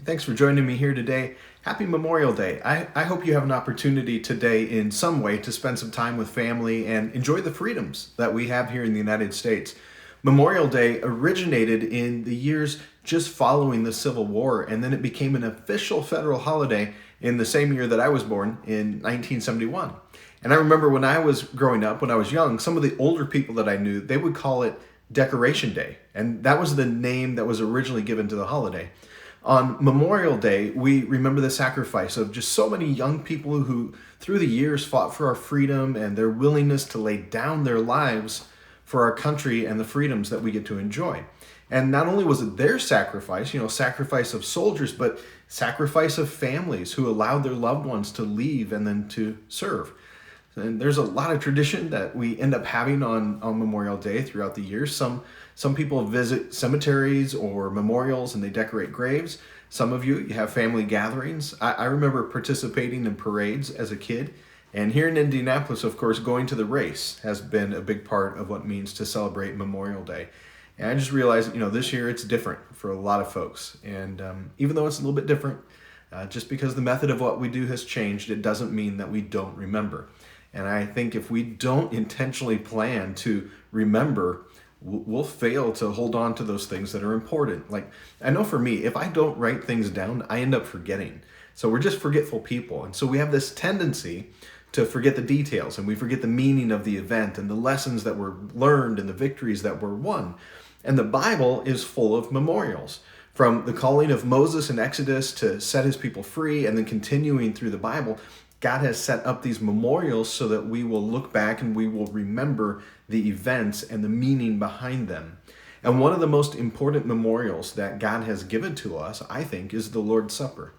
Thanks for joining me here today. Happy Memorial Day. I hope you have an opportunity today in some way to spend some time with family and enjoy the freedoms that we have here in the United States. Memorial Day originated in the years just following the Civil War, and then it became an official federal holiday in the same year that I was born in 1971. And I remember when I was growing up, when I was young, some of the older people that I knew, they would call it Decoration Day. And that was the name that was originally given to the holiday. On Memorial Day, we remember the sacrifice of just so many young people who, through the years, fought for our freedom and their willingness to lay down their lives for our country and the freedoms that we get to enjoy. And not only was it their sacrifice, sacrifice of soldiers, but sacrifice of families who allowed their loved ones to leave and then to serve. And there's a lot of tradition that we end up having on Memorial Day throughout the year. Some people visit cemeteries or memorials and they decorate graves. Some of you have family gatherings. I remember participating in parades as a kid. And here in Indianapolis, of course, going to the race has been a big part of what it means to celebrate Memorial Day. And I just realized, this year it's different for a lot of folks. And even though it's a little bit different, just because the method of what we do has changed, it doesn't mean that we don't remember. And I think if we don't intentionally plan to remember, we'll fail to hold on to those things that are important. Like, I know for me, if I don't write things down, I end up forgetting. So we're just forgetful people. And so we have this tendency to forget the details, and we forget the meaning of the event and the lessons that were learned and the victories that were won. And the Bible is full of memorials. From the calling of Moses in Exodus to set his people free, and then continuing through the Bible, God has set up these memorials so that we will look back and we will remember the events and the meaning behind them. And one of the most important memorials that God has given to us, I think, is the Lord's Supper.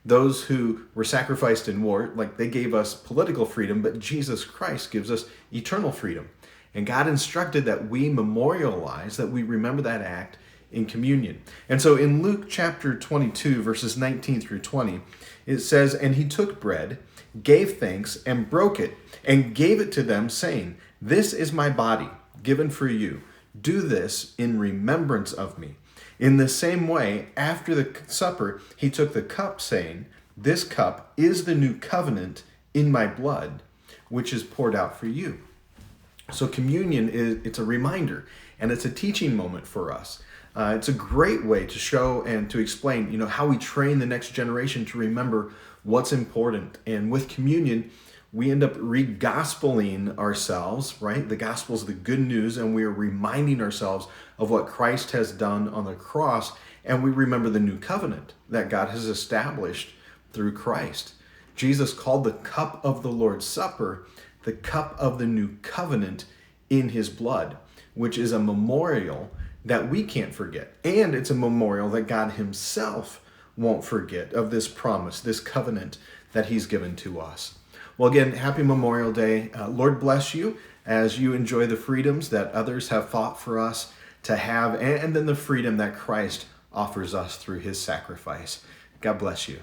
Those who were sacrificed in war, they gave us political freedom, but Jesus Christ gives us eternal freedom. And God instructed that we memorialize, that we remember that act in communion. And so in Luke chapter 22, verses 19 through 20, it says, "And he took bread, gave thanks, and broke it, and gave it to them, saying, 'This is my body, given for you. Do this in remembrance of me.' In the same way, after the supper, he took the cup, saying, 'This cup is the new covenant in my blood, which is poured out for you.'" So communion it's a reminder, and it's a teaching moment for us. It's a great way to show and to explain, how we train the next generation to remember what's important. And with communion, we end up re-gospeling ourselves, right? The gospel's the good news, and we are reminding ourselves of what Christ has done on the cross, and we remember the new covenant that God has established through Christ. Jesus called the cup of the Lord's Supper the cup of the new covenant in his blood, which is a memorial that we can't forget. And it's a memorial that God himself won't forget of this promise, this covenant that he's given to us. Well, again, happy Memorial Day. Lord bless you as you enjoy the freedoms that others have fought for us to have, and then the freedom that Christ offers us through his sacrifice. God bless you.